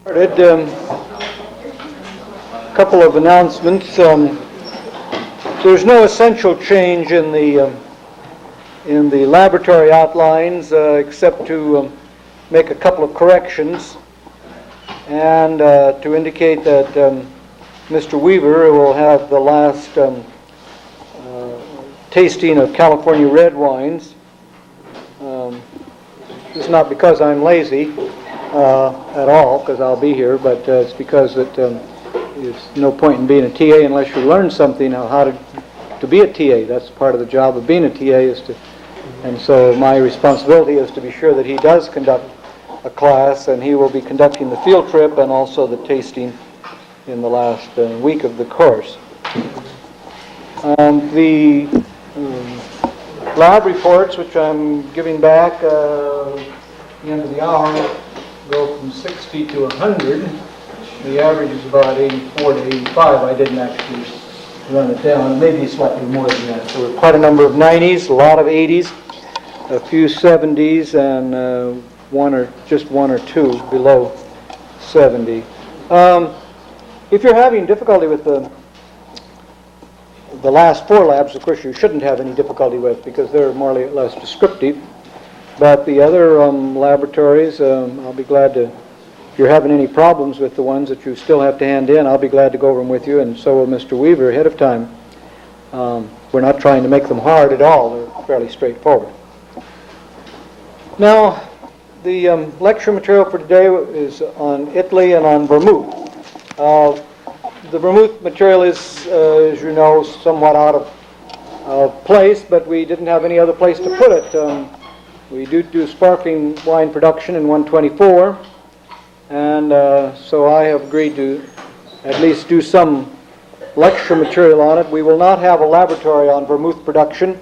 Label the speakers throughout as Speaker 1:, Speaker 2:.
Speaker 1: Started. A couple of announcements. There's no essential change in the laboratory outlines except to make a couple of corrections and to indicate that Mr. Weaver will have the last tasting of California red wines. It's not because I'm lazy at all, because I'll be here, but it's because there's no point in being a TA unless you learn something how to be a TA. That's part of the job of being a TA and so my responsibility is to be sure that he does conduct a class, and he will be conducting the field trip and also the tasting in the last week of the course. The lab reports, which I'm giving back at the end of the hour, go from 60 to 100. The average is about 84 to 85. I didn't actually run it down. Maybe slightly more than that. So there were quite a number of 90s, a lot of 80s, a few 70s, and just one or two below 70. If you're having difficulty with the last four labs, of course you shouldn't have any difficulty with, because they're more or less descriptive. But the other laboratories, I'll be glad to, if you're having any problems with the ones that you still have to hand in, I'll be glad to go over them with you, and so will Mr. Weaver ahead of time. We're not trying to make them hard at all. They're fairly straightforward. Now, the lecture material for today is on Italy and on Vermouth. The Vermouth material is, as you know, somewhat out of place, but we didn't have any other place to put it. We do sparkling wine production in 124, and so I have agreed to at least do some lecture material on it. We will not have a laboratory on Vermouth production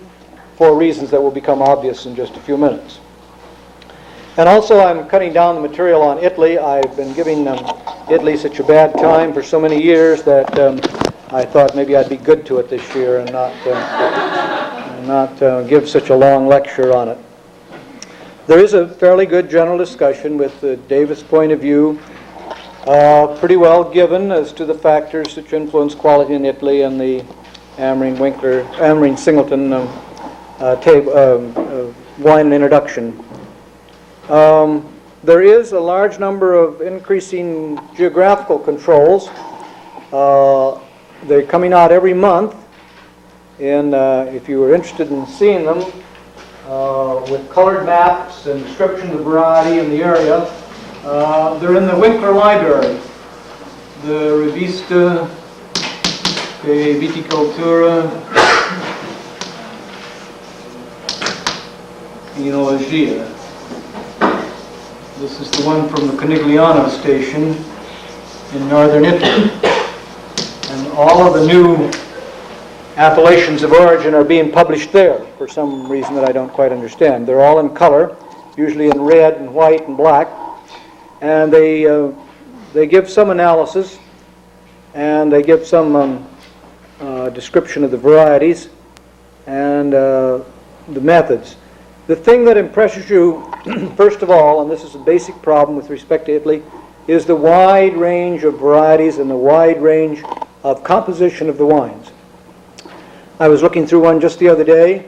Speaker 1: for reasons that will become obvious in just a few minutes. And also I'm cutting down the material on Italy. I've been giving Italy such a bad time for so many years that I thought maybe I'd be good to it this year and not give such a long lecture on it. There is a fairly good general discussion with the Davis point of view, pretty well given as to the factors which influence quality in Italy and the Amrine-Singleton wine introduction. There is a large number of increasing geographical controls. They're coming out every month, and if you were interested in seeing them, with colored maps and descriptions of variety in the area, they're in the Winkler Library. The Rivista de Viticultura Enologia. This is the one from the Conigliano station in northern Italy. And all of the new appellations of origin are being published there for some reason that I don't quite understand. They're all in color, usually in red and white and black. And they give some analysis, and they give some description of the varieties and the methods. The thing that impresses you, first of all, and this is a basic problem with respect to Italy, is the wide range of varieties and the wide range of composition of the wines. I was looking through one just the other day.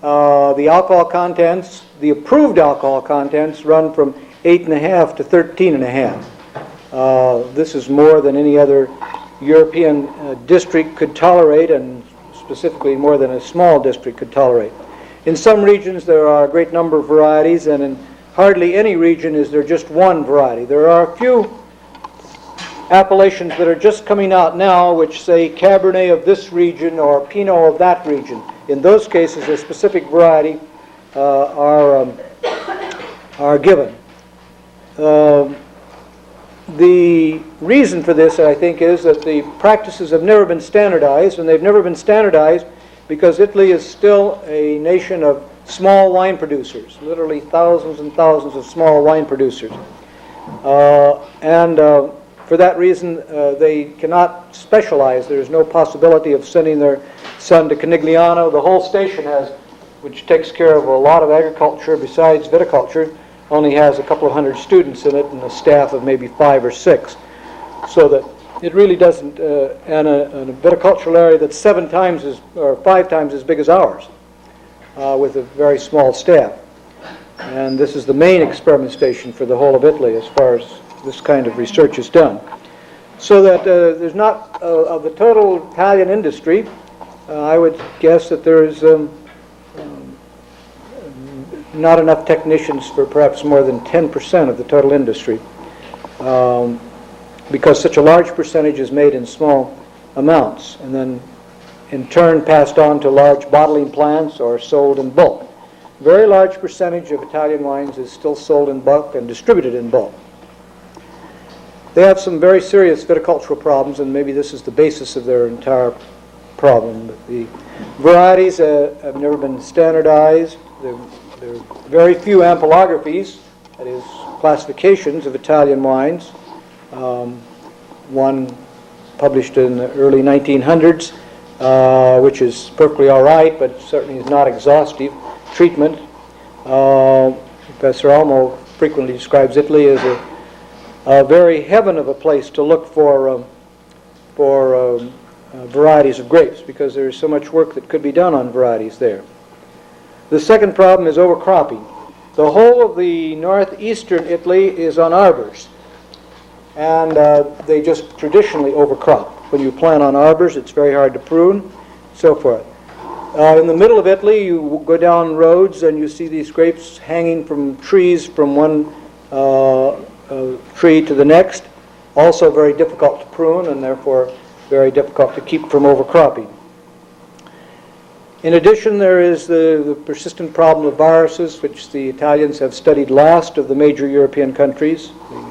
Speaker 1: The alcohol contents, the approved alcohol contents, run from 8.5 to 13.5. This is more than any other European district could tolerate, and specifically more than a small district could tolerate. In some regions there are a great number of varieties, and in hardly any region is there just one variety. There are a few appellations that are just coming out now which say Cabernet of this region or Pinot of that region. In those cases, a specific variety are given. The reason for this, I think, is that the practices have never been standardized, and they've never been standardized because Italy is still a nation of small wine producers, literally thousands and thousands of small wine producers. For that reason, they cannot specialize. There is no possibility of sending their son to Conigliano. The whole station has, which takes care of a lot of agriculture besides viticulture, only has a couple of hundred students in it and a staff of maybe 5 or 6. So that it really doesn't, and a viticultural area that's 7 times or 5 times as big as ours, with a very small staff. And this is the main experiment station for the whole of Italy as far as this kind of research is done. So that there's not, of the total Italian industry, I would guess that there is not enough technicians for perhaps more than 10% of the total industry, because such a large percentage is made in small amounts and then in turn passed on to large bottling plants or sold in bulk. A very large percentage of Italian wines is still sold in bulk and distributed in bulk. They have some very serious viticultural problems, and maybe this is the basis of their entire problem. The varieties have never been standardized. There are very few ampelographies, that is, classifications of Italian wines. One published in the early 1900s, which is perfectly all right, but certainly is not exhaustive treatment. Professor Almo frequently describes Italy as a very heaven of a place to look for varieties of grapes, because there is so much work that could be done on varieties there. The second problem is overcropping. The whole of the northeastern Italy is on arbors, and they just traditionally overcrop. When you plant on arbors, it's very hard to prune, so forth. In the middle of Italy, you go down roads and you see these grapes hanging from trees from one tree to the next. Also very difficult to prune and therefore very difficult to keep from overcropping. In addition, there is the persistent problem of viruses, which the Italians have studied last of the major European countries. The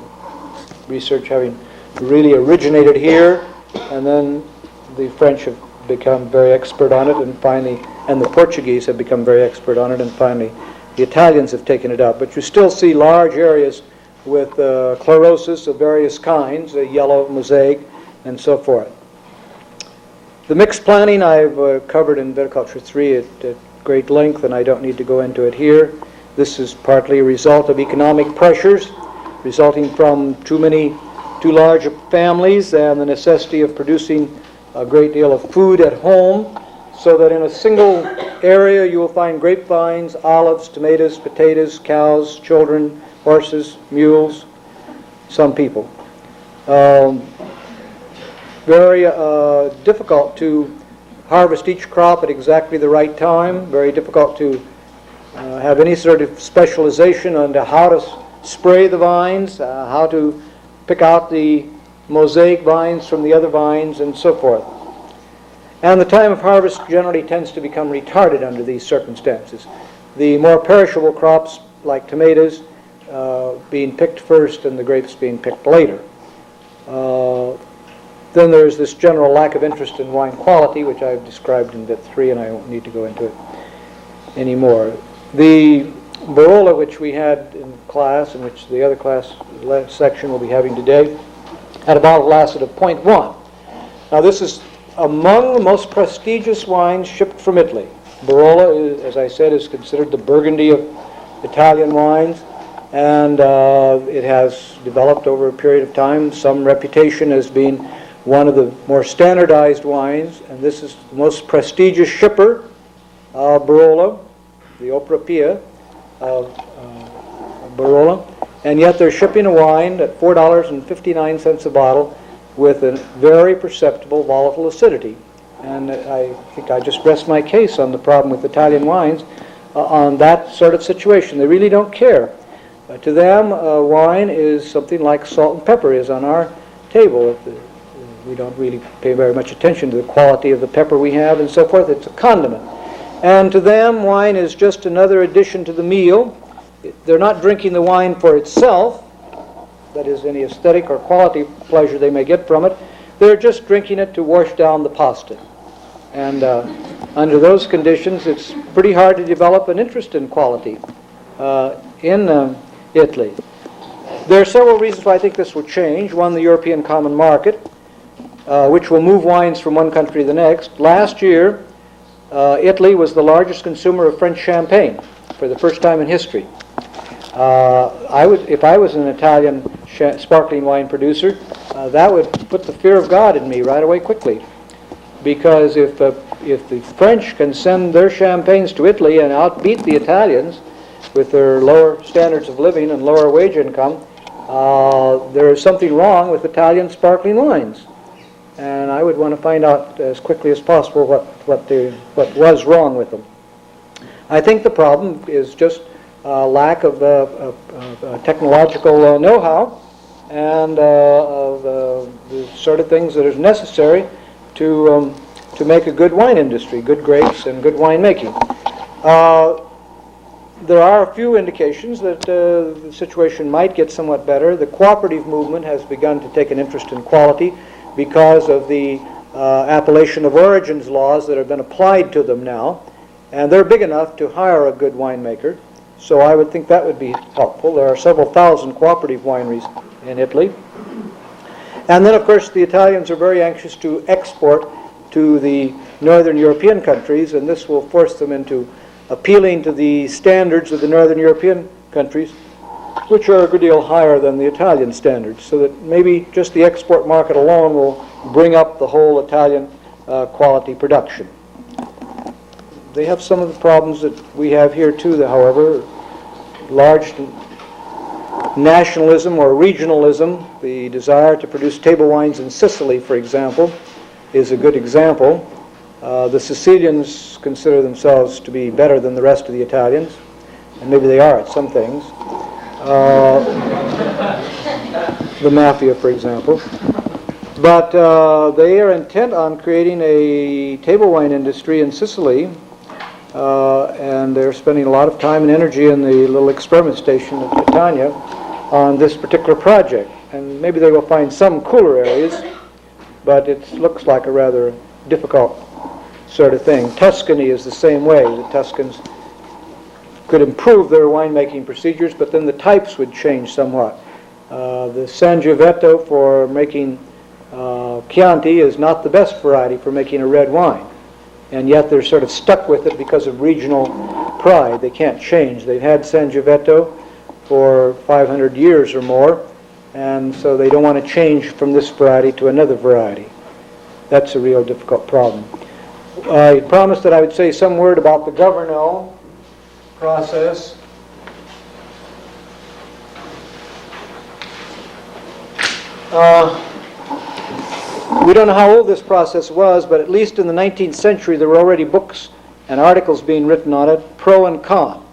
Speaker 1: research having really originated here, and then the French have become very expert on it, and finally, and the Portuguese have become very expert on it, and finally the Italians have taken it up. But you still see large areas with chlorosis of various kinds, a yellow mosaic, and so forth. The mixed planting I've covered in Viticulture 3 at great length, and I don't need to go into it here. This is partly a result of economic pressures resulting from too large families and the necessity of producing a great deal of food at home, so that in a single area you will find grapevines, olives, tomatoes, potatoes, cows, children, horses, mules, some people. Very difficult to harvest each crop at exactly the right time, very difficult to have any sort of specialization on how to spray the vines, how to pick out the mosaic vines from the other vines, and so forth. And the time of harvest generally tends to become retarded under these circumstances. The more perishable crops, like tomatoes, being picked first and the grapes being picked later. Then there's this general lack of interest in wine quality, which I've described in bit 3, and I won't need to go into it anymore. The Barolo, which we had in class, and which the other class section will be having today, had a bottle lasted of 0.1. Now this is among the most prestigious wines shipped from Italy. Barolo, as I said, is considered the Burgundy of Italian wines, and it has developed over a period of time some reputation as being one of the more standardized wines, and this is the most prestigious shipper of Barolo, the Opera Pia of Barolo, and yet they're shipping a wine at $4.59 a bottle with a very perceptible volatile acidity. And I think I just rest my case on the problem with Italian wines on that sort of situation. They really don't care. To them, wine is something like salt and pepper is on our table. We don't really pay very much attention to the quality of the pepper we have and so forth. It's a condiment. And to them, wine is just another addition to the meal. They're not drinking the wine for itself, that is, any aesthetic or quality pleasure they may get from it. They're just drinking it to wash down the pasta. And under those conditions, it's pretty hard to develop an interest in quality in Italy. There are several reasons why I think this will change. One, the European Common Market, which will move wines from one country to the next. Last year, Italy was the largest consumer of French champagne for the first time in history. If I was an Italian sparkling wine producer, that would put the fear of God in me right away quickly. Because if the French can send their champagnes to Italy and outbeat the Italians with their lower standards of living and lower wage income, there is something wrong with Italian sparkling wines. And I would want to find out as quickly as possible what was wrong with them. I think the problem is just lack of technological know-how and of the sort of things that is necessary to make a good wine industry, good grapes and good winemaking. There are a few indications that the situation might get somewhat better. The cooperative movement has begun to take an interest in quality because of the appellation of origins laws that have been applied to them now, and they're big enough to hire a good winemaker, so I would think that would be helpful. There are several thousand cooperative wineries in Italy. And then, of course, the Italians are very anxious to export to the northern European countries, and this will force them into appealing to the standards of the northern European countries, which are a good deal higher than the Italian standards, so that maybe just the export market alone will bring up the whole Italian quality production. They have some of the problems that we have here too, however. Large nationalism or regionalism, the desire to produce table wines in Sicily, for example, is a good example. The Sicilians consider themselves to be better than the rest of the Italians, and maybe they are at some things. The mafia, for example. But they are intent on creating a table wine industry in Sicily, and they're spending a lot of time and energy in the little experiment station at Catania on this particular project. And maybe they will find some cooler areas, but it looks like a rather difficult sort of thing. Tuscany is the same way. The Tuscans could improve their winemaking procedures, but then the types would change somewhat. The Sangiovese for making Chianti is not the best variety for making a red wine, and yet they're sort of stuck with it because of regional pride. They can't change. They've had Sangiovese for 500 years or more, and so they don't want to change from this variety to another variety. That's a real difficult problem. I promised that I would say some word about the Governal process. We don't know how old this process was, but at least in the 19th century there were already books and articles being written on it, pro and con.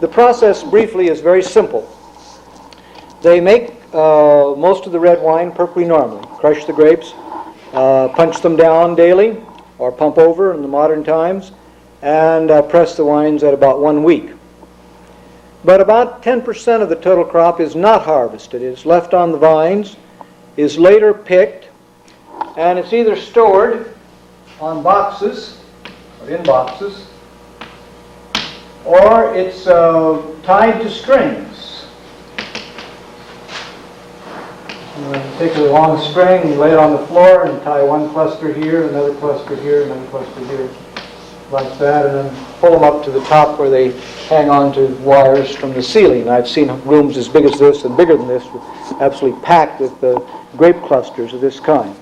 Speaker 1: The process, briefly, is very simple. They make most of the red wine perfectly normally. Crush the grapes, punch them down daily, or pump over in the modern times, and press the wines at about 1 week. But about 10% of the total crop is not harvested. It is left on the vines, is later picked, and it's either stored on boxes, or in boxes, or it's tied to strings. You take a long string, you lay it on the floor, and tie one cluster here, another cluster here, another cluster here, like that, and then pull them up to the top where they hang on to wires from the ceiling. I've seen rooms as big as this and bigger than this, absolutely packed with grape clusters of this kind.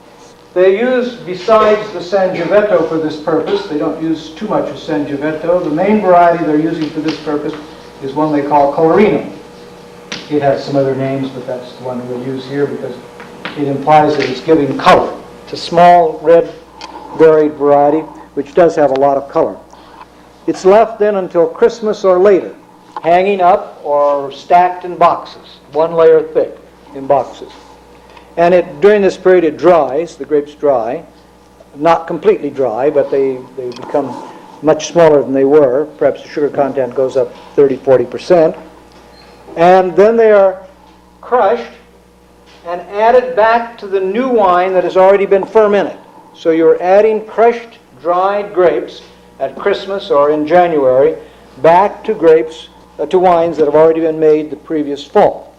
Speaker 1: They use, besides the Sangiovese for this purpose, they don't use too much of Sangiovese. The main variety they're using for this purpose is one they call Colorino. It has some other names, but that's the one we'll use here because it implies that it's giving color. It's a small, red, varied variety, which does have a lot of color. It's left then until Christmas or later, hanging up or stacked in boxes, one layer thick in boxes. And during this period it dries, the grapes dry, not completely dry, but they become much smaller than they were. Perhaps the sugar content goes up 30-40%. And then they are crushed and added back to the new wine that has already been fermented. So you're adding crushed, dried grapes at Christmas or in January back to grapes, to wines that have already been made the previous fall,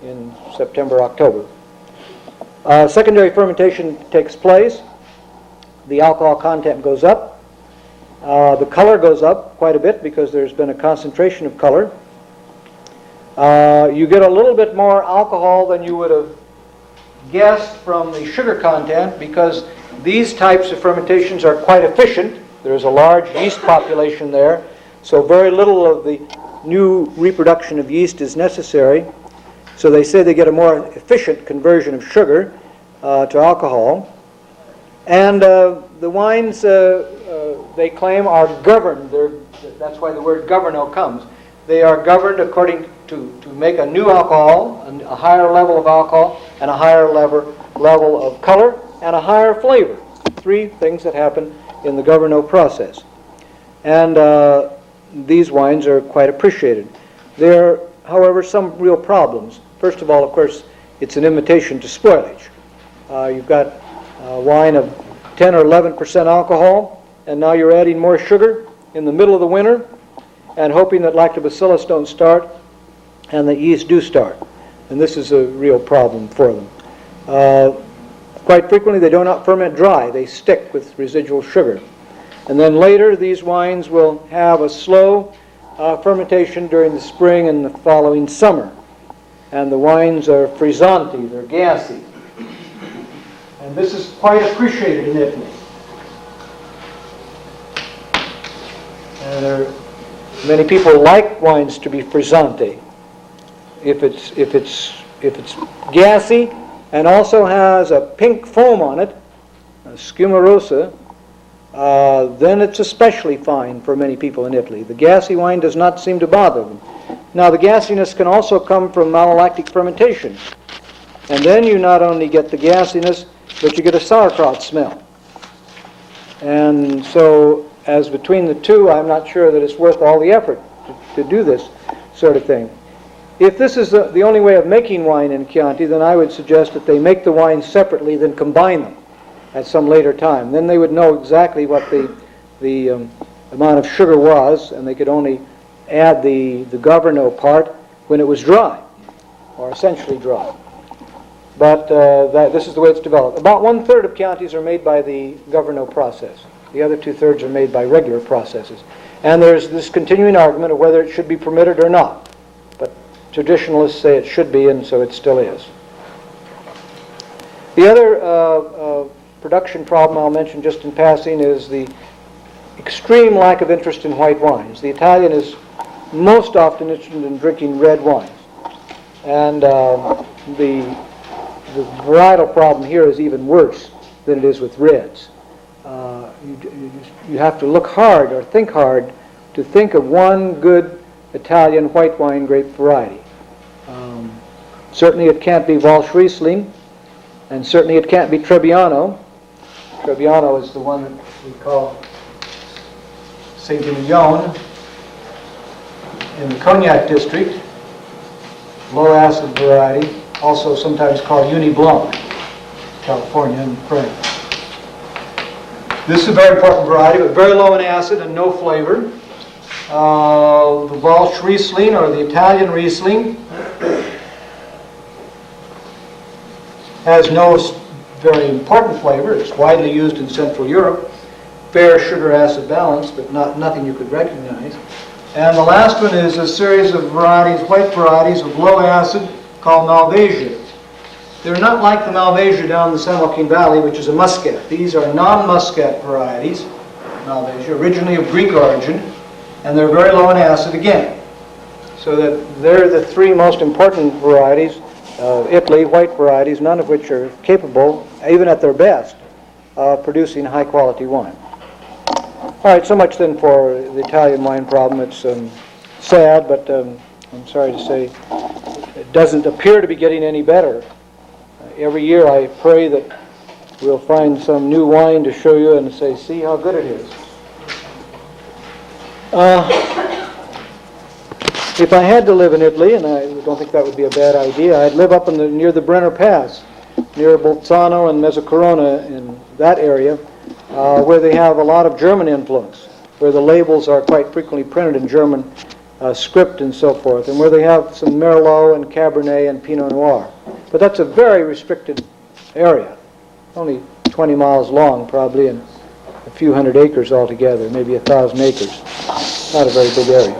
Speaker 1: in September, October. Secondary fermentation takes place. The alcohol content goes up. The color goes up quite a bit because there's been a concentration of color. You get a little bit more alcohol than you would have guessed from the sugar content, because these types of fermentations are quite efficient. There's a large yeast population there, so very little of the new reproduction of yeast is necessary. So they say they get a more efficient conversion of sugar to alcohol. And the wines, they claim, are governed. That's why the word governo comes. They are governed according to make a new alcohol, a higher level of alcohol, and a higher level of color, and a higher flavor. Three things that happen in the governo process. And these wines are quite appreciated. There are, however, some real problems. First of all, of course, it's an invitation to spoilage. You've got wine of 10 or 11% alcohol, and now you're adding more sugar in the middle of the winter and hoping that lactobacillus don't start and the yeast do start. And this is a real problem for them. Quite frequently they do not ferment dry. They stick with residual sugar. And then later these wines will have a slow fermentation during the spring and the following summer. And the wines are frizzanti, they're gassy. And this is quite appreciated in Italy. And many people like wines to be frizzanti. If it's gassy and also has a pink foam on it, a schiuma rosa, then it's especially fine for many people in Italy. The gassy wine does not seem to bother them. Now, the gassiness can also come from malolactic fermentation. And then you not only get the gassiness, but you get a sauerkraut smell. And so, as between the two, I'm not sure that it's worth all the effort to do this sort of thing. If this is the only way of making wine in Chianti, then I would suggest that they make the wines separately, then combine them at some later time. Then they would know exactly what the amount of sugar was, and they could only add the governo part when it was dry, or essentially dry. But this is the way it's developed. About 1/3 of Chiantis are made by the governo process. The other 2/3 are made by regular processes. And there's this continuing argument of whether it should be permitted or not. But traditionalists say it should be, and so it still is. The other production problem I'll mention just in passing is the extreme lack of interest in white wines. The Italian is most often interested in drinking red wines. And the varietal problem here is even worse than it is with reds. You have to look hard or think hard to think of one good Italian white wine grape variety. Certainly it can't be Walsh-Riesling, and certainly it can't be Trebbiano. Trebbiano is the one that we call Saint-Emilion in the Cognac district, low acid variety, also sometimes called Uni Blanc, California and France. This is a very important variety, but very low in acid and no flavor. The Walsh Riesling, or the Italian Riesling, has no very important flavor. It's widely used in Central Europe. Fair sugar-acid balance, but nothing you could recognize. And the last one is a series of varieties, white varieties of low acid, called Malvasia. They're not like the Malvasia down the San Joaquin Valley, which is a muscat. These are non-muscat varieties, Malvasia, originally of Greek origin, and they're very low in acid again. So that they're the three most important varieties of Italy, white varieties, none of which are capable, even at their best, of producing high-quality wine. All right, so much then for the Italian wine problem. It's sad, but I'm sorry to say it doesn't appear to be getting any better. Every year I pray that we'll find some new wine to show you and say, see how good it is. If I had to live in Italy, and I don't think that would be a bad idea, I'd live up near the Brenner Pass, near Bolzano and Mezzocorona, in that area, where they have a lot of German influence, where the labels are quite frequently printed in German script and so forth, and where they have some Merlot and Cabernet and Pinot Noir. But that's a very restricted area, only 20 miles long probably, and a few hundred acres altogether, maybe 1,000 acres. Not a very big area.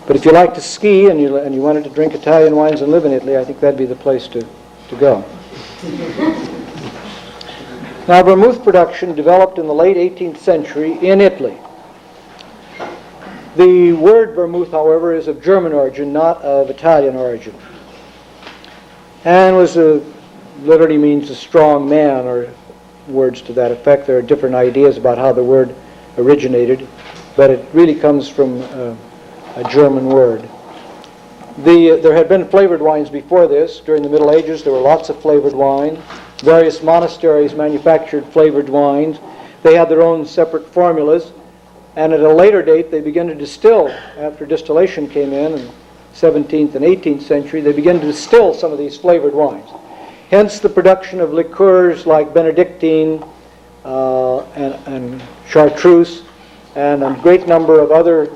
Speaker 1: But if you like to ski and you wanted to drink Italian wines and live in Italy, I think that'd be the place to go. Now, vermouth production developed in the late 18th century in Italy. The word vermouth, however, is of German origin, not of Italian origin, and literally means a strong man, or words to that effect. There are different ideas about how the word originated, but it really comes from a German word. There had been flavored wines before this. During the Middle Ages, there were lots of flavored wine. Various monasteries manufactured flavored wines. They had their own separate formulas, and at a later date, they began to distill. After distillation came in the 17th and 18th century, they began to distill some of these flavored wines. Hence the production of liqueurs like Benedictine and Chartreuse, and a great number of other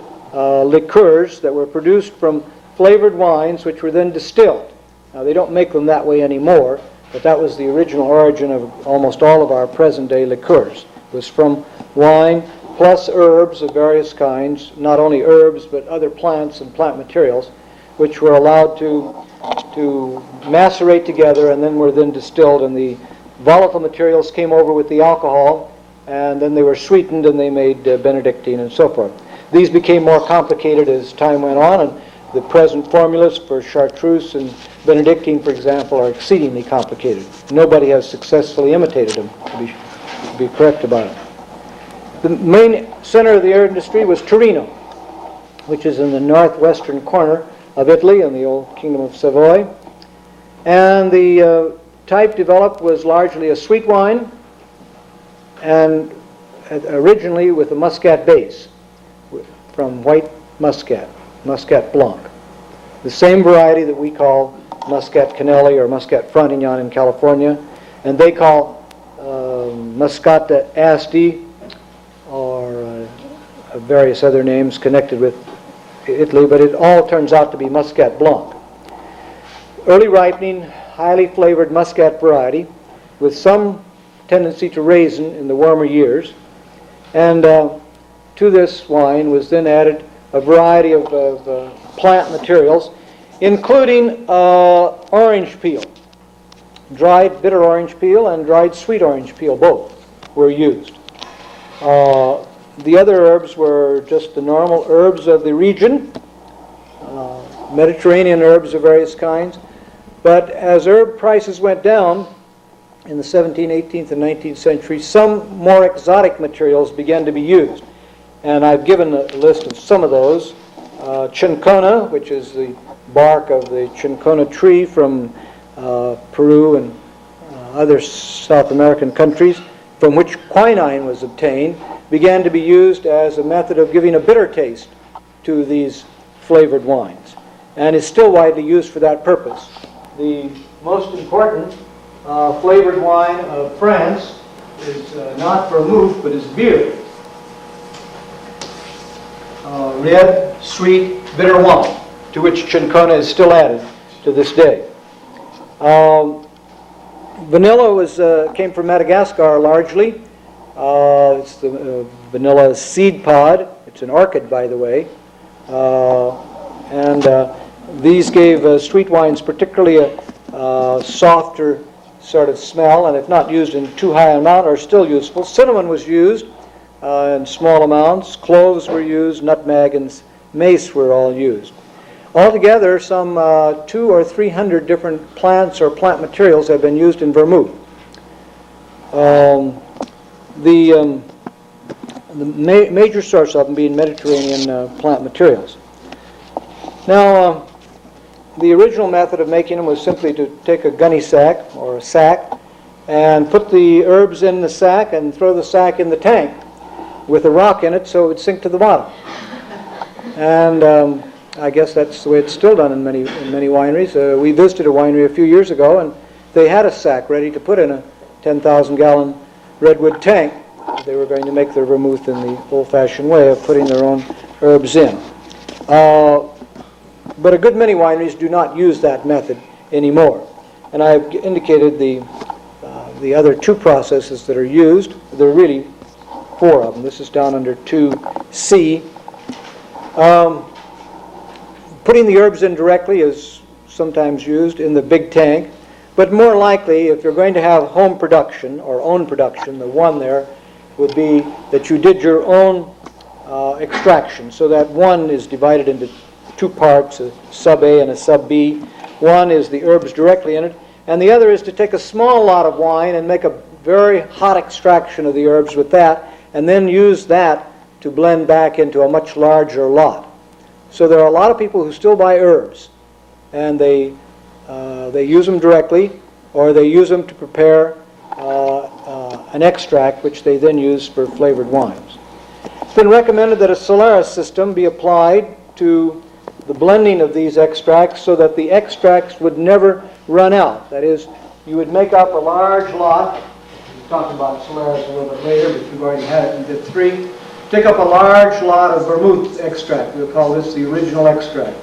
Speaker 1: liqueurs that were produced from flavored wines which were then distilled. Now, they don't make them that way anymore, but that was the original origin of almost all of our present-day liqueurs. It was from wine plus herbs of various kinds, not only herbs but other plants and plant materials, which were allowed to macerate together and then were then distilled, and the volatile materials came over with the alcohol, and then they were sweetened and they made Benedictine and so forth. These became more complicated as time went on, and the present formulas for Chartreuse and Benedictine, for example, are exceedingly complicated. Nobody has successfully imitated them, to be correct about it. The main center of the industry was Torino, which is in the northwestern corner of Italy in the old Kingdom of Savoy. And the type developed was largely a sweet wine, and originally with a muscat base from white muscat, Muscat Blanc. The same variety that we call Muscat Canelli or Muscat Frontignan in California, and they call Muscata Asti, or various other names connected with Italy, but it all turns out to be Muscat Blanc. Early ripening, highly flavored Muscat variety with some tendency to raisin in the warmer years. And to this wine was then added a variety of plant materials, including orange peel. Dried bitter orange peel and dried sweet orange peel, both were used. The other herbs were just the normal herbs of the region, Mediterranean herbs of various kinds. But as herb prices went down in the 17th, 18th, and 19th centuries, some more exotic materials began to be used. And I've given a list of some of those. Chincona, which is the bark of the Chincona tree from Peru and other South American countries, from which quinine was obtained, began to be used as a method of giving a bitter taste to these flavored wines, and is still widely used for that purpose. The most important flavored wine of France is not vermouth, but is beer. Red, sweet, bitter wine, to which Chincona is still added to this day. Vanilla came from Madagascar largely. It's the vanilla seed pod. It's an orchid, by the way. These gave sweet wines particularly a softer sort of smell, and if not used in too high an amount, are still useful. Cinnamon was used in small amounts. Cloves were used. Nutmeg and mace were all used. Altogether, some 200 or 300 different plants or plant materials have been used in vermouth. The major source of them being Mediterranean plant materials. Now, the original method of making them was simply to take a gunny sack or a sack and put the herbs in the sack and throw the sack in the tank with a rock in it so it would sink to the bottom. And I guess that's the way it's still done in many wineries. We visited a winery a few years ago, and they had a sack ready to put in a 10,000-gallon redwood tank. They were going to make their vermouth in the old-fashioned way of putting their own herbs in. But a good many wineries do not use that method anymore. And I've indicated the other two processes that are used. There are really four of them. This is down under 2C. Putting the herbs in directly is sometimes used in the big tank, but more likely, if you're going to have home production or own production, the one there would be that you did your own extraction, so that one is divided into two parts, a sub A and a sub B. One is the herbs directly in it, and the other is to take a small lot of wine and make a very hot extraction of the herbs with that, and then use that to blend back into a much larger lot. So there are a lot of people who still buy herbs, and they use them directly, or they use them to prepare an extract, which they then use for flavored wines. It's been recommended that a Solaris system be applied to the blending of these extracts so that the extracts would never run out. That is, you would make up a large lot. We'll talk about Solaris a little bit later, but you've already had it in bit 3. Take up a large lot of vermouth extract. We'll call this the original extract.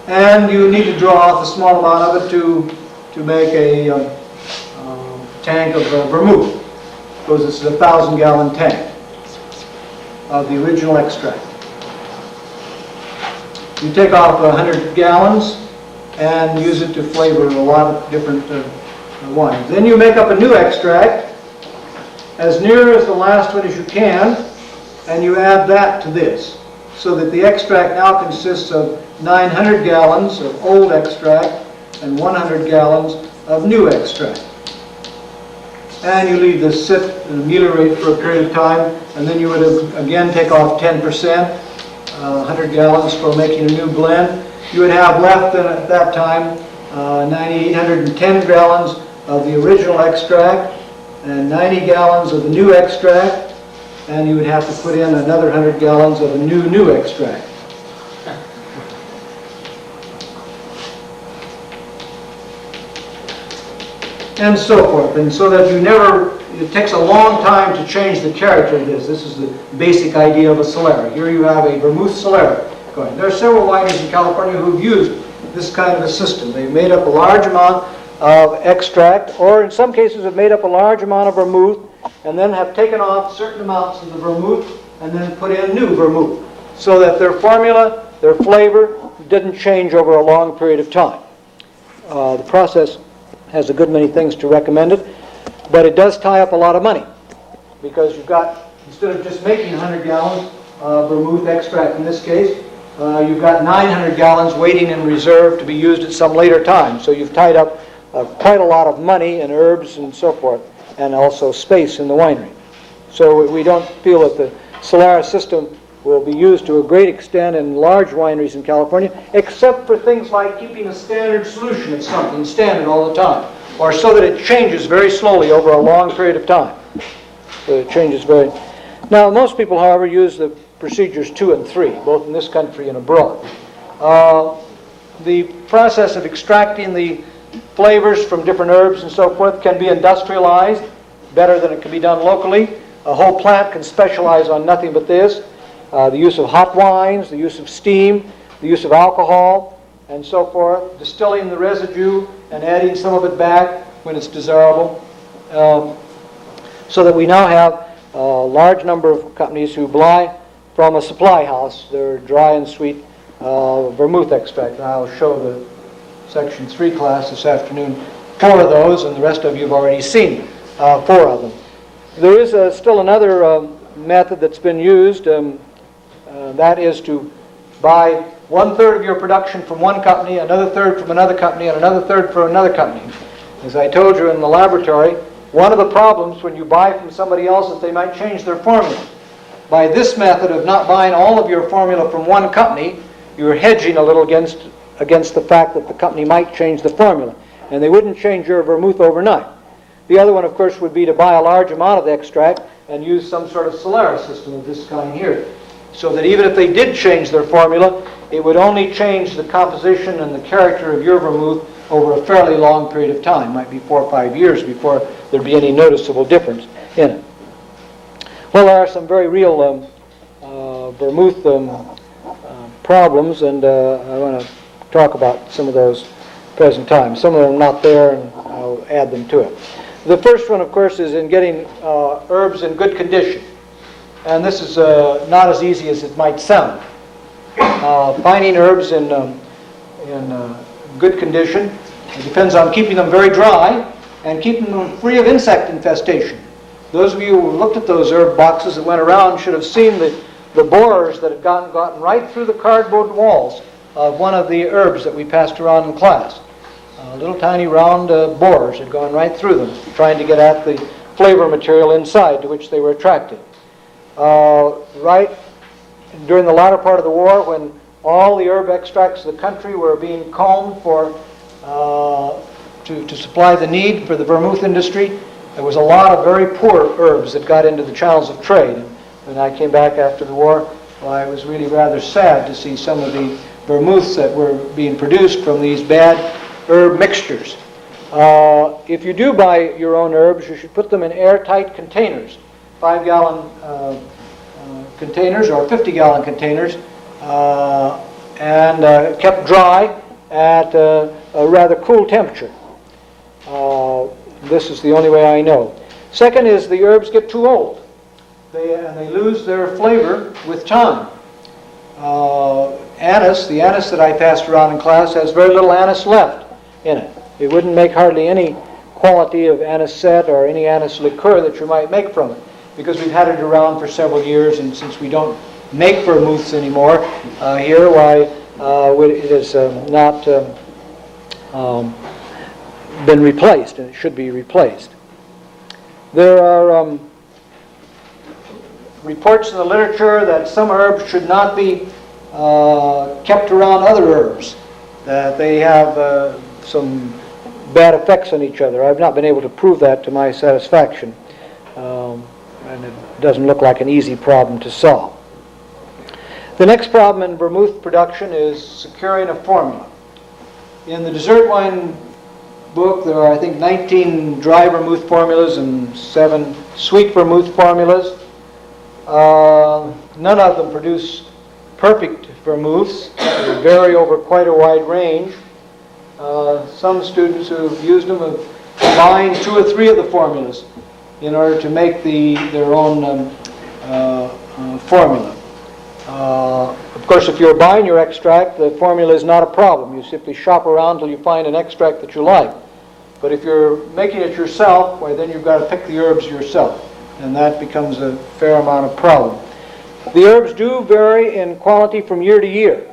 Speaker 1: And you need to draw off a small amount of it to make a tank of vermouth. Suppose this is a 1,000-gallon tank of the original extract. You take off 100 gallons and use it to flavor a lot of different wines. Then you make up a new extract as near as the last one as you can, and you add that to this, so that the extract now consists of 900 gallons of old extract and 100 gallons of new extract. And you leave this sit and ameliorate for a period of time, and then you would again take off 10%, 100 gallons for making a new blend. You would have left then at that time 9,810 gallons of the original extract and 90 gallons of the new extract, and you would have to put in another 100 gallons of a new extract. And so forth, and so that you never, it takes a long time to change the character of this. This is the basic idea of a Solera. Here you have a Vermouth Solera going. There are several wineries in California who've used this kind of a system. They've made up a large amount of extract, or in some cases have made up a large amount of vermouth, and then have taken off certain amounts of the vermouth and then put in new vermouth, so that their formula, their flavor, didn't change over a long period of time. The process has a good many things to recommend it, but it does tie up a lot of money, because you've got, instead of just making 100 gallons of vermouth extract in this case, you've got 900 gallons waiting in reserve to be used at some later time. So you've tied up quite a lot of money in herbs and so forth, and also space in the winery. So we don't feel that the Solaris system will be used to a great extent in large wineries in California, except for things like keeping a standard solution of something standard all the time, or so that it changes very slowly over a long period of time. So it changes very... Now, most people, however, use the procedures 2 and 3, both in this country and abroad. The process of extracting the flavors from different herbs and so forth can be industrialized better than it can be done locally. A whole plant can specialize on nothing but this. The use of hot wines, the use of steam, the use of alcohol, and so forth, distilling the residue and adding some of it back when it's desirable, so that we now have a large number of companies who buy from a supply house their dry and sweet vermouth extract. And I'll show the Section 3 class this afternoon 4 of those, and the rest of you have already seen 4 of them. There is still another method that's been used. That is to buy 1/3 of your production from one company, another third from another company, and another third from another company. As I told you in the laboratory, one of the problems when you buy from somebody else is they might change their formula. By this method of not buying all of your formula from one company, you're hedging a little against the fact that the company might change the formula, and they wouldn't change your vermouth overnight. The other one, of course, would be to buy a large amount of the extract and use some sort of Solaris system of this kind here, so that even if they did change their formula, it would only change the composition and the character of your vermouth over a fairly long period of time. It might be 4 or 5 years before there'd be any noticeable difference in it. Well, there are some very real vermouth problems, and I want to talk about some of those present time. Some of them are not there, and I'll add them to it. The first one, of course, is in getting herbs in good condition. And this is not as easy as it might sound. finding herbs in good condition. It depends on keeping them very dry and keeping them free of insect infestation. Those of you who looked at those herb boxes that went around should have seen the borers that had gotten right through the cardboard walls of one of the herbs that we passed around in class. Little tiny round borers had gone right through them, trying to get at the flavor material inside to which they were attracted. Right during the latter part of the war, when all the herb extracts of the country were being combed to supply the need for the vermouth industry, there was a lot of very poor herbs that got into the channels of trade. And when I came back after the war, well, I was really rather sad to see some of the vermouths that were being produced from these bad herb mixtures. If you do buy your own herbs, you should put them in airtight containers, 5-gallon containers or 50-gallon containers, and kept dry at a rather cool temperature. This is the only way I know. Second is the herbs get too old. They lose their flavor with time. Anise, the anise that I passed around in class, has very little anise left in it. It wouldn't make hardly any quality of anisette or any anise liqueur that you might make from it, because we've had it around for several years, and since we don't make vermouths anymore here, why it has not been replaced, and it should be replaced. There are reports in the literature that some herbs should not be kept around other herbs, that they have some bad effects on each other. I've not been able to prove that to my satisfaction, and it doesn't look like an easy problem to solve. The next problem in vermouth production is securing a formula. In the dessert wine book, there are, I think, 19 dry vermouth formulas and 7 sweet vermouth formulas. None of them produce perfect vermouths. They vary over quite a wide range. Some students who have used them have combined 2 or 3 of the formulas in order to make their own formula. Of course, if you're buying your extract, the formula is not a problem. You simply shop around until you find an extract that you like. But if you're making it yourself, well, then you've got to pick the herbs yourself, and that becomes a fair amount of problem. The herbs do vary in quality from year to year.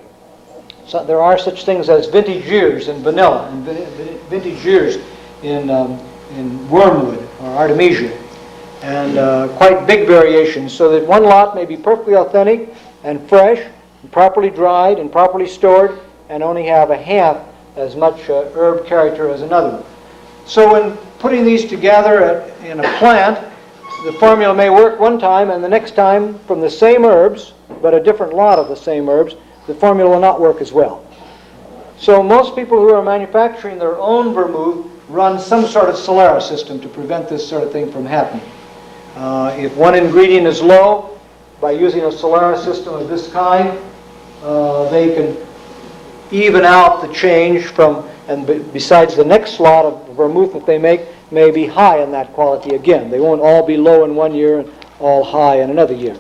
Speaker 1: So there are such things as vintage years in vanilla and vintage years in wormwood or artemisia, and quite big variations, so that one lot may be perfectly authentic and fresh and properly dried and properly stored and only have a half as much herb character as another. So when putting these together in a plant, the formula may work one time, and the next time from the same herbs, but a different lot of the same herbs, the formula will not work as well. So most people who are manufacturing their own vermouth run some sort of Solera system to prevent this sort of thing from happening. If one ingredient is low, by using a Solera system of this kind, they can even out the change from, and besides the next lot of vermouth that they make may be high in that quality again. They won't all be low in one year and all high in another year.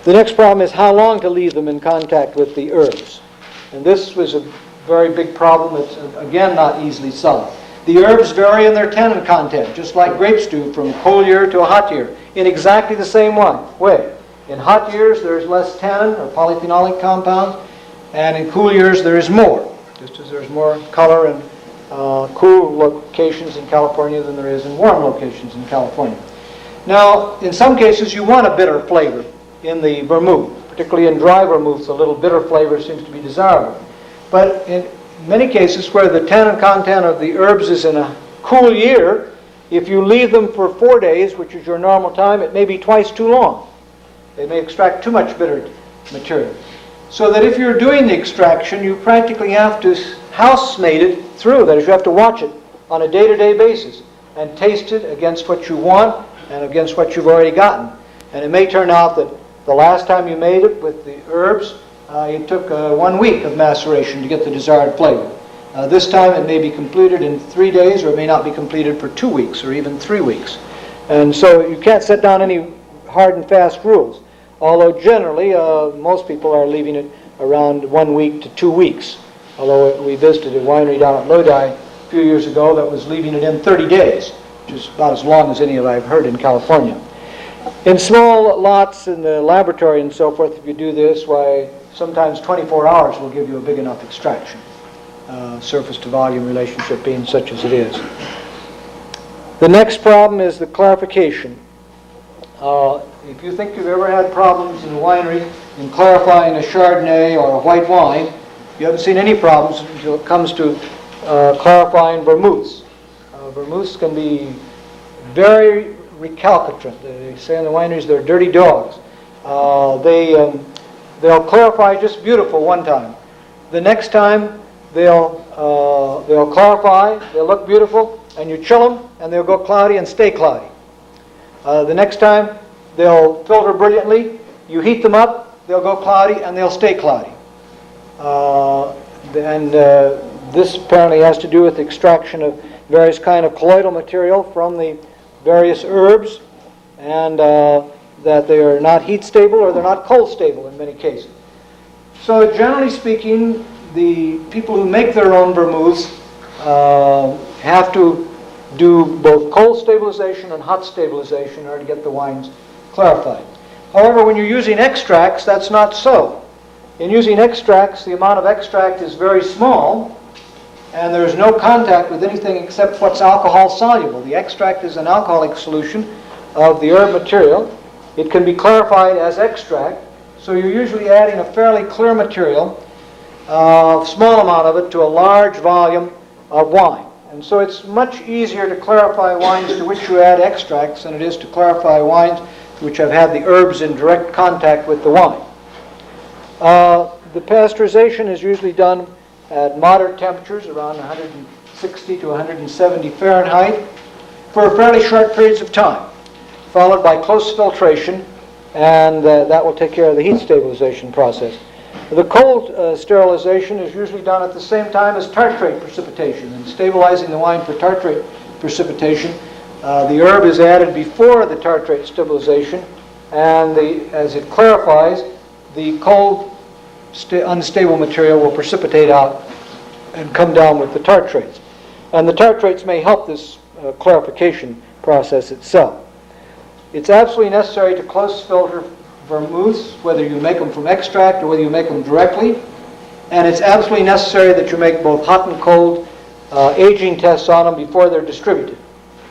Speaker 1: The next problem is how long to leave them in contact with the herbs. And this was a very big problem that's, again, not easily solved. The herbs vary in their tannin content, just like grapes do, from a cold year to a hot year, in exactly the same way. In hot years, there's less tannin or polyphenolic compounds, and in cool years, there is more, just as there's more color in cool locations in California than there is in warm locations in California. Now, in some cases, you want a bitter flavor in the vermouth. Particularly in dry vermouths, a little bitter flavor seems to be desirable. But in many cases where the tannin content of the herbs is in a cool year, if you leave them for 4 days, which is your normal time, it may be twice too long. They may extract too much bitter material. So that if you're doing the extraction, you practically have to house-mate it through. That is, you have to watch it on a day-to-day basis and taste it against what you want and against what you've already gotten. And it may turn out that the last time you made it with the herbs, it took 1 week of maceration to get the desired flavor. This time it may be completed in 3 days, or it may not be completed for 2 weeks or even 3 weeks. And so you can't set down any hard and fast rules. although generally most people are leaving it around 1 week to 2 weeks. Although we visited a winery down at Lodi a few years ago that was leaving it in 30 days, which is about as long as any that I've heard in California. In small lots in the laboratory and so forth, if you do this, why, sometimes 24 hours will give you a big enough extraction, surface to volume relationship being such as it is. The next problem is the clarification. If you think you've ever had problems in a winery in clarifying a Chardonnay or a white wine, you haven't seen any problems until it comes to clarifying vermouths. Vermouths can be very recalcitrant. They say in the wineries they're dirty dogs. They'll clarify just beautiful one time. The next time they'll clarify, they'll look beautiful, and you chill them, and they'll go cloudy and stay cloudy. The next time they'll filter brilliantly, you heat them up, they'll go cloudy, and they'll stay cloudy. This apparently has to do with extraction of various kind of colloidal material from the various herbs, and that they are not heat stable or they're not cold stable in many cases. So generally speaking, the people who make their own vermouths have to do both cold stabilization and hot stabilization in order to get the wines clarified. However, when you're using extracts, that's not so. In using extracts, the amount of extract is very small, and there's no contact with anything except what's alcohol soluble. The extract is an alcoholic solution of the herb material. It can be clarified as extract, so you're usually adding a fairly clear material, a small amount of it, to a large volume of wine. And so it's much easier to clarify wines to which you add extracts than it is to clarify wines which have had the herbs in direct contact with the wine. The pasteurization is usually done at moderate temperatures, around 160 to 170 Fahrenheit, for fairly short periods of time, followed by close filtration, and that will take care of the heat stabilization process. The cold sterilization is usually done at the same time as tartrate precipitation. In stabilizing the wine for tartrate precipitation, the herb is added before the tartrate stabilization, and as it clarifies, the cold unstable material will precipitate out and come down with the tartrates. And the tartrates may help this clarification process itself. It's absolutely necessary to close filter vermouths, whether you make them from extract or whether you make them directly. And it's absolutely necessary that you make both hot and cold aging tests on them before they're distributed.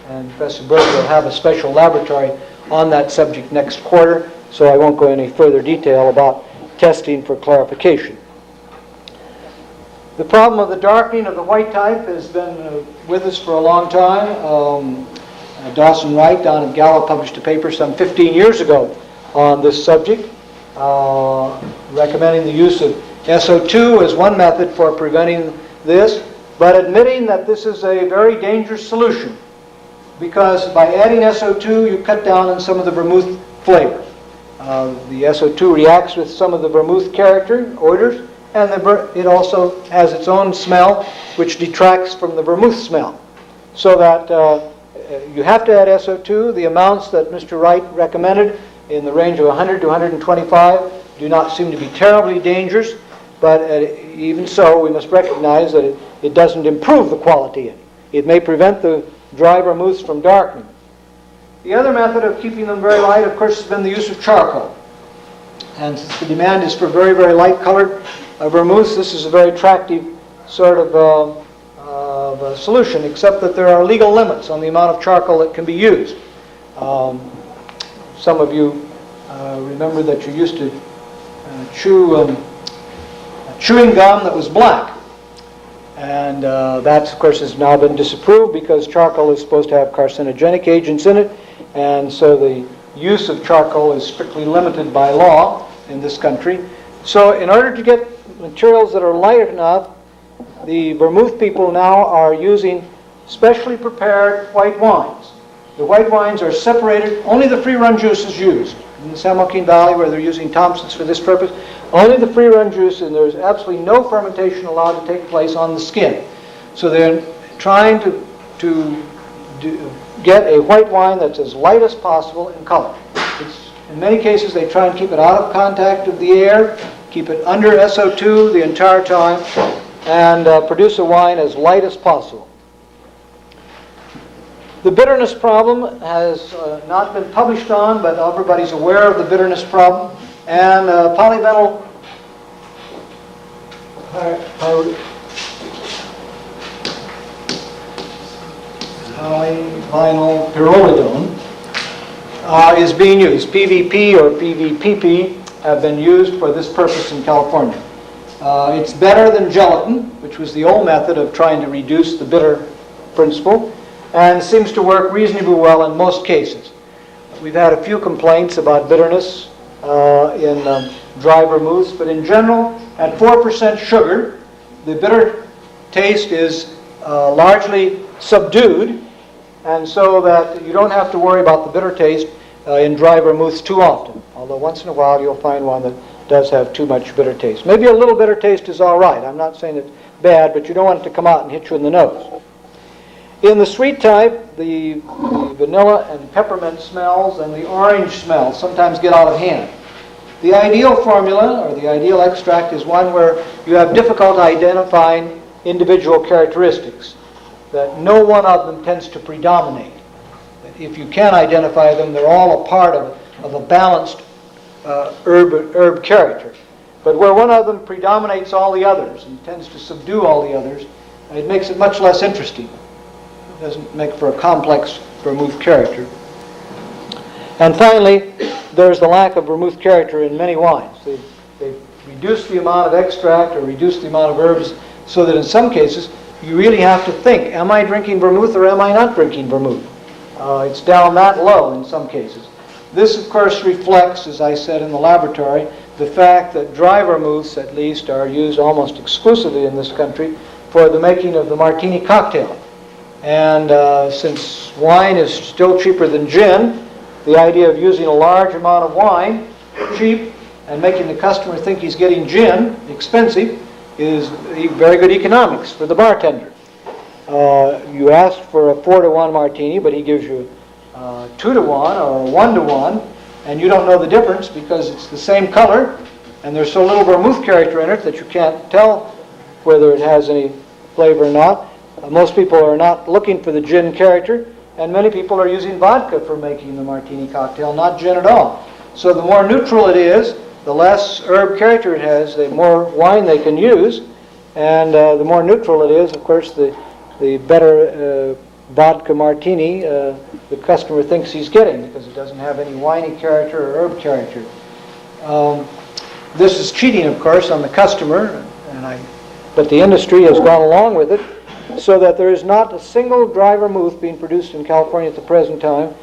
Speaker 1: And Professor Berg will have a special laboratory on that subject next quarter, so I won't go into any further detail about testing for clarification. The problem of the darkening of the white type has been with us for a long time. Dawson Wright down at Gallup published a paper some 15 years ago on this subject, recommending the use of SO2 as one method for preventing this, but admitting that this is a very dangerous solution, because by adding SO2 you cut down on some of the vermouth flavor. The SO2 reacts with some of the vermouth character, odors, and it also has its own smell, which detracts from the vermouth smell. So that you have to add SO2. The amounts that Mr. Wright recommended, in the range of 100 to 125, do not seem to be terribly dangerous, but even so, we must recognize that it doesn't improve the quality. It may prevent the dry vermouths from darkening. The other method of keeping them very light, of course, has been the use of charcoal. And since the demand is for very, very light-colored vermouths, this is a very attractive sort of solution, except that there are legal limits on the amount of charcoal that can be used. Some of you remember that you used to chew chewing gum that was black. And that, of course, has now been disapproved because charcoal is supposed to have carcinogenic agents in it, and so the use of charcoal is strictly limited by law in this country. So in order to get materials that are light enough, the vermouth people now are using specially prepared white wines. The white wines are separated, only the free-run juice is used. In the San Joaquin Valley, where they're using Thompson's for this purpose, only the free-run juice, and there's absolutely no fermentation allowed to take place on the skin. So they're trying to get a white wine that's as light as possible in color. It's In many cases, they try and keep it out of contact with the air, keep it under SO2 the entire time, and produce a wine as light as possible. The bitterness problem has not been published on, but everybody's aware of the bitterness problem. And polyvinyl pyrrolidone is being used. PVP or PVPP have been used for this purpose in California. It's better than gelatin, which was the old method of trying to reduce the bitter principle, and seems to work reasonably well in most cases. We've had a few complaints about bitterness in dry vermouths, but in general, at 4% sugar, the bitter taste is largely subdued, and so that you don't have to worry about the bitter taste in dry vermouths too often, although once in a while you'll find one that does have too much bitter taste. Maybe a little bitter taste is all right. I'm not saying it's bad, but you don't want it to come out and hit you in the nose. In the sweet type, the vanilla and peppermint smells and the orange smells sometimes get out of hand. The ideal formula, or the ideal extract, is one where you have difficulty identifying individual characteristics, that no one of them tends to predominate. If you can identify them, they're all a part of a balanced herb character. But where one of them predominates all the others and tends to subdue all the others, it makes it much less interesting. It doesn't make for a complex vermouth character. And finally, there's the lack of vermouth character in many wines. They've reduced the amount of extract or reduced the amount of herbs so that in some cases you really have to think, am I drinking vermouth or am I not drinking vermouth? It's down that low in some cases. This, of course, reflects, as I said in the laboratory, the fact that dry vermouths, at least, are used almost exclusively in this country for the making of the martini cocktail. And since wine is still cheaper than gin, the idea of using a large amount of wine, cheap, and making the customer think he's getting gin, expensive, is very good economics for the bartender. You ask for a 4-to-1 martini, but he gives you 2-to-1 or 1-to-1, and you don't know the difference because it's the same color, and there's so little vermouth character in it that you can't tell whether it has any flavor or not. Most people are not looking for the gin character, and many people are using vodka for making the martini cocktail, not gin at all. So the more neutral it is, the less herb character it has, the more wine they can use, and the more neutral it is, of course, the better vodka martini the customer thinks he's getting, because it doesn't have any winey character or herb character. This is cheating, of course, on the customer, but the industry has gone along with it, so that there is not a single dry vermouth being produced in California at the present time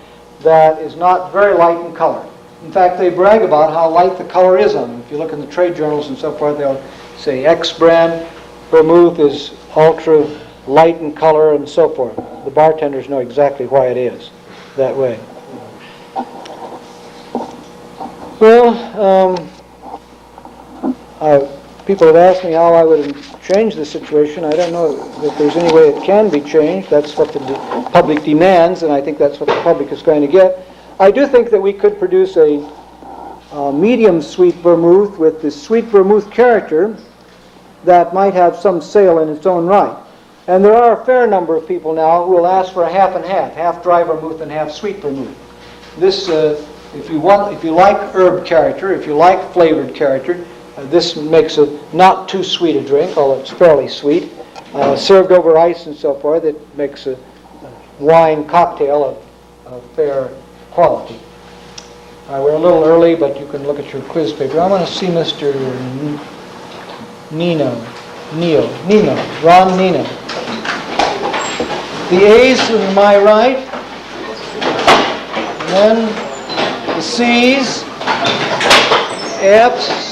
Speaker 1: that is not very light in color. In fact, they brag about how light the color is on them. If you look in the trade journals and so forth, they'll say X brand vermouth is ultra light in color and so forth. The bartenders know exactly why it is that way. Well, people have asked me how I would change the situation. I don't know if there's any way it can be changed. That's what the public demands, and I think that's what the public is going to get. I do think that we could produce a medium sweet vermouth with the sweet vermouth character that might have some sale in its own right. And there are a fair number of people now who will ask for a half and half dry vermouth and half sweet vermouth. This, if you like herb character, if you like flavored character, this makes a not too sweet a drink, although it's fairly sweet. Served over ice and so forth, it makes a wine cocktail of fair quality. We're a little early, but you can look at your quiz paper. I want to see Mr. Ron Nino. The A's to my right, and then the C's, F's,